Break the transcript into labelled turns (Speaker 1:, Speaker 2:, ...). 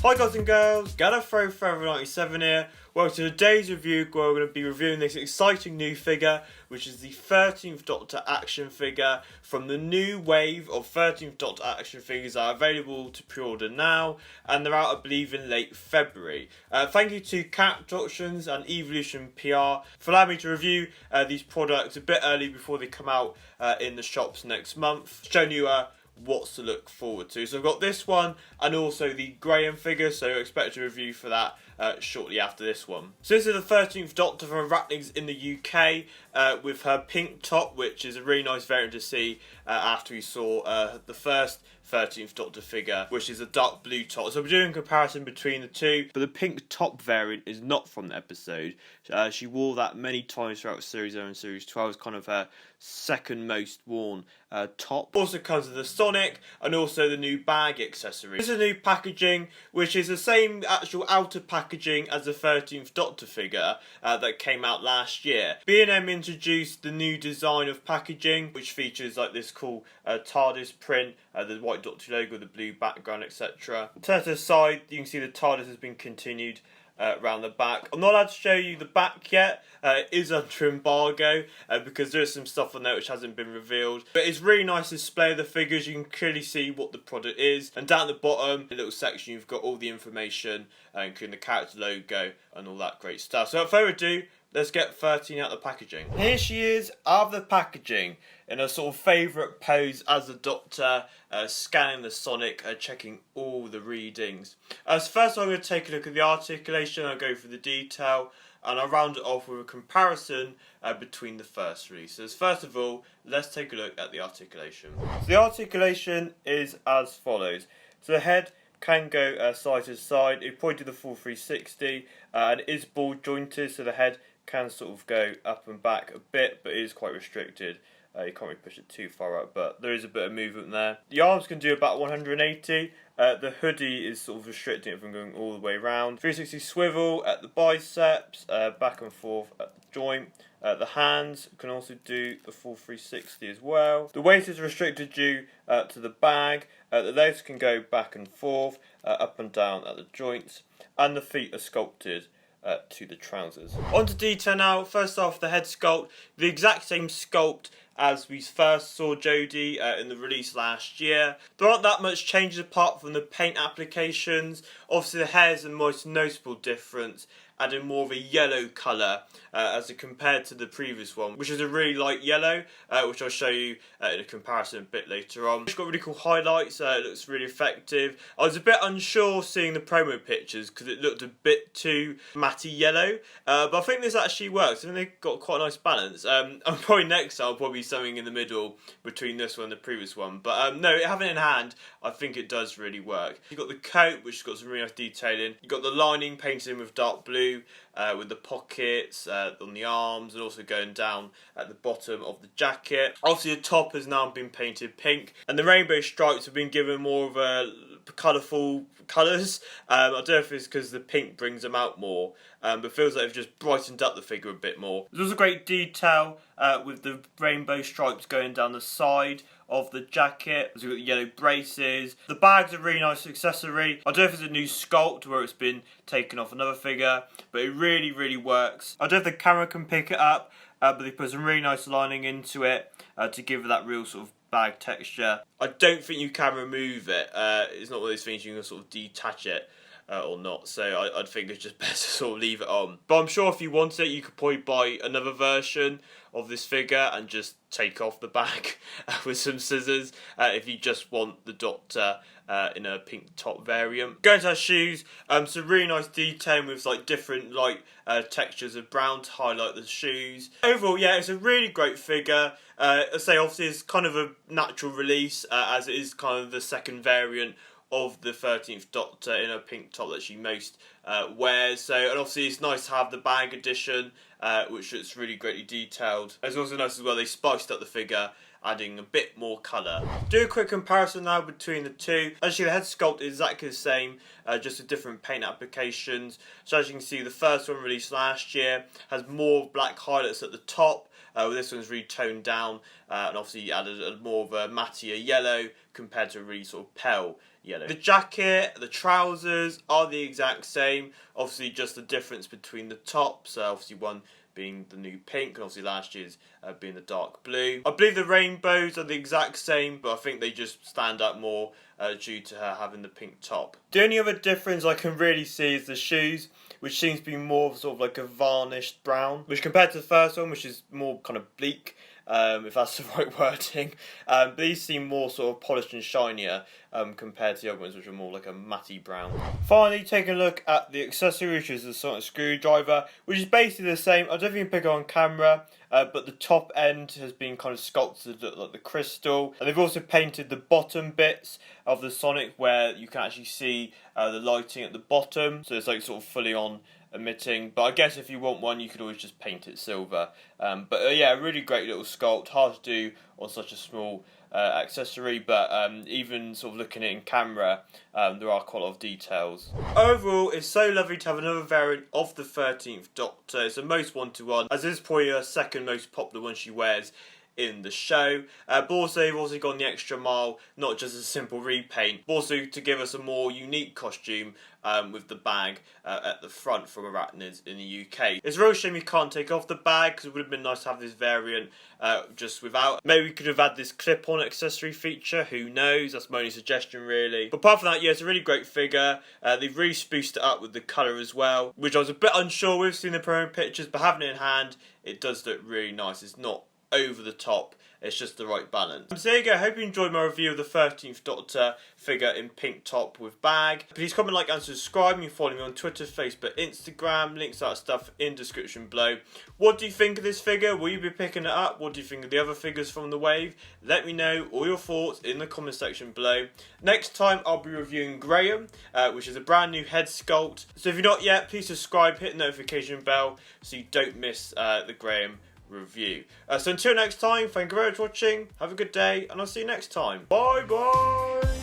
Speaker 1: Hi guys and girls, Gather Throw Forever 97 here. Well, to today's review, we're going to be reviewing this exciting new figure, which is the 13th Doctor Action Figure from the new wave of 13th Doctor Action Figures that are available to pre-order now, and they're out, I believe, in late February. Thank you to Cat Productions and Evolution PR for allowing me to review these products a bit early before they come out in the shops next month, showing you what's to look forward to. So I've got this one and also the Graham figure, so expect a review for that shortly after this one. So this is the 13th Doctor from Arachnix in the UK with her pink top, which is a really nice variant to see after we saw the first 13th Doctor figure, which is a dark blue top. So I'm doing a comparison between the two, but the pink top variant is not from the episode. She wore that many times throughout Series 0 and Series 12. It's kind of her second most worn top. Also comes with the Sonic and also the new bag accessory. This is a new packaging, which is the same actual outer packaging as the 13th Doctor figure that came out last year. B&M introduced the new design of packaging, which features like this cool TARDIS print, the white Doctor logo, the blue background, etc. Turn to the side, you can see the TARDIS has been continued around the back. I'm not allowed to show you the back yet. It is under embargo because there's some stuff on there which hasn't been revealed. But it's really nice display of the figures. You can clearly see what the product is. And down at the bottom, a little section, you've got all the information, including the character logo and all that great stuff. So without further ado, let's get 13 out of the packaging. Here she is out of the packaging in a sort of favourite pose as the Doctor, scanning the Sonic, checking all the readings. So first I'm going to take a look at the articulation. I'll go through the detail and I'll round it off with a comparison between the first releases. First of all, let's take a look at the articulation. So the articulation is as follows. So the head can go side to side. It pointed the full 360 and it is ball jointed, so the head can sort of go up and back a bit, but it is quite restricted. You can't really push it too far out, but there is a bit of movement there. The arms can do about 180. The hoodie is sort of restricting it from going all the way around. 360 swivel at the biceps, back and forth at the joint. The hands can also do the full 360 as well. The waist is restricted due to the bag. The legs can go back and forth, up and down at the joints. And the feet are sculpted to the trousers. On to detail now. First off, the head sculpt. The exact same sculpt as we first saw Jodie in the release last year. There aren't that much changes apart from the paint applications. Obviously the hair is the most noticeable difference, adding more of a yellow colour as compared to the previous one, which is a really light yellow, which I'll show you in a comparison a bit later on. It's got really cool highlights, it looks really effective. I was a bit unsure seeing the promo pictures because it looked a bit too matty yellow, but I think this actually works. I think they've got quite a nice balance. And probably next I'll probably something in the middle between this one and the previous one, but no, having it in hand, I think it does really work. You've got the coat, which has got some really nice detailing. You've got the lining painted in with dark blue, with the pockets on the arms and also going down at the bottom of the jacket. Obviously the top has now been painted pink and the rainbow stripes have been given more of a colourful colours. I don't know if it's because the pink brings them out more, but it feels like they've just brightened up the figure a bit more. There's also great detail with the rainbow stripes going down the side of the jacket. We've got the yellow braces. The bag's a really nice accessory. I don't know if it's a new sculpt where it's been taken off another figure, but it really, really works. I don't know if the camera can pick it up, but they put some really nice lining into it to give it that real sort of bag texture. I don't think you can remove it. It's not one of those things you can sort of detach it or not, so I'd think it's just best to sort of leave it on. But I'm sure if you wanted it, you could probably buy another version of this figure and just take off the bag with some scissors if you just want the Doctor in a pink top variant. Going to our shoes, some really nice detailing with like different light textures of brown to highlight the shoes. Overall, yeah, it's a really great figure. I say obviously it's kind of a natural release as it is kind of the second variant of the 13th Doctor in a pink top that she most wears. So, and obviously it's nice to have the bag edition, which looks really greatly detailed. It's also nice as well they spiced up the figure, adding a bit more colour. Do a quick comparison now between the two. Actually the head sculpt is exactly the same, just with different paint applications. So as you can see, the first one released last year has more black highlights at the top, This one's really toned down, and obviously added a more of a mattier yellow compared to a really sort of pale yellow. The jacket, the trousers are the exact same. Obviously, just the difference between the tops. Obviously, one being the new pink, and obviously last year's being the dark blue. I believe the rainbows are the exact same, but I think they just stand out more due to her having the pink top. The only other difference I can really see is the shoes, which seems to be more of sort of like a varnished brown, which compared to the first one, which is more kind of bleak, if that's the right wording. These seem more sort of polished and shinier compared to the other ones, which are more like a matty brown. Finally, taking a look at the accessory, which is the sonic screwdriver, which is basically the same. I don't think you can pick it on camera, but the top end has been kind of sculpted like the crystal. And they've also painted the bottom bits of the Sonic where you can actually see the lighting at the bottom. So it's like sort of fully on emitting, but I guess if you want one you could always just paint it silver. But yeah, a really great little sculpt, hard to do on such a small accessory, but even sort of looking at it in camera, there are quite a lot of details. Overall, it's so lovely to have another variant of the 13th Doctor. It's the most one-to-one, as this is probably her second most popular one she wears in the show, but also they've also gone the extra mile, not just a simple repaint, but also to give us a more unique costume with the bag at the front from Arachnids in the UK. It's a real shame you can't take off the bag, because it would have been nice to have this variant just without. Maybe we could have had this clip-on accessory feature, who knows, that's my only suggestion really. But apart from that, yeah, it's a really great figure. They've really spruced it up with the colour as well, which I was a bit unsure with seeing the promo pictures, but having it in hand, it does look really nice. It's not over the top, it's just the right balance. So there you go, I hope you enjoyed my review of the 13th Doctor figure in pink top with bag. Please comment, like and subscribe. You can follow me on Twitter, Facebook, Instagram, links to that stuff in description below. What do you think of this figure? Will you be picking it up? What do you think of the other figures from the wave? Let me know all your thoughts in the comment section below. Next time I'll be reviewing Graham, which is a brand new head sculpt. So if you're not yet, please subscribe, hit the notification bell so you don't miss the Graham review. So until next time, thank you very much for watching, have a good day, and I'll see you next time. Bye bye!